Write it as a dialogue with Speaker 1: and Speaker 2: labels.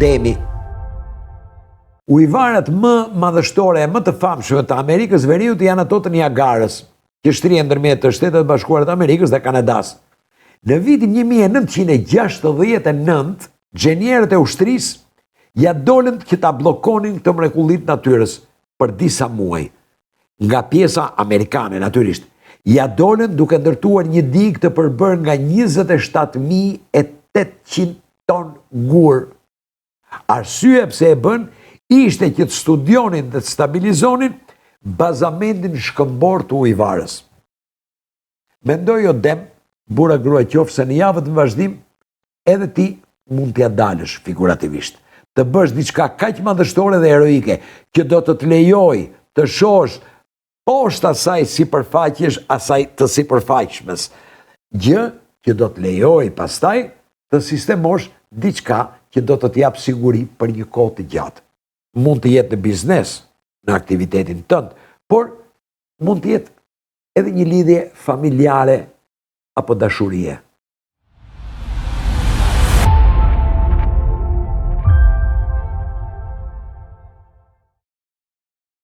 Speaker 1: demi. Ujvarat më madhështore e më të famshme të Amerikës Veriut janë ato të Niagarës, që shtrije ndërmjet të Shtetet e Bashkuara të Amerikës dhe Kanadas. Në vitin 1969, gjenierët e ushtrisë ja dolën që ta bllokonin këtë mrekullit natyrës për disa muaj. Nga pjesa amerikane, natyrisht, ja dolën duke ndërtuar një digë të përbërë nga 27.800 ton gur. Arsye pse e bën ishte që të studionin dhe të stabilizonin bazamentin shkëmbor të ujvarës. Mendoj o dem, bura grua qofë, se në javët në vazhdim, edhe ti mund t'ja dalësh figurativisht. Të bësh diçka kaq madhështore dhe heroike, që do të të lejoj të shosh poshtë asaj sipërfaqesh, asaj të sipërfaqshmes. Gjë që do të lejoj pastaj të sistemosh diçka që do të t'jap siguri për një kohë të gjatë. Mund të jetë në biznes, në aktivitetin tënd, por mund të jetë edhe një lidhje familjare apo dashurie.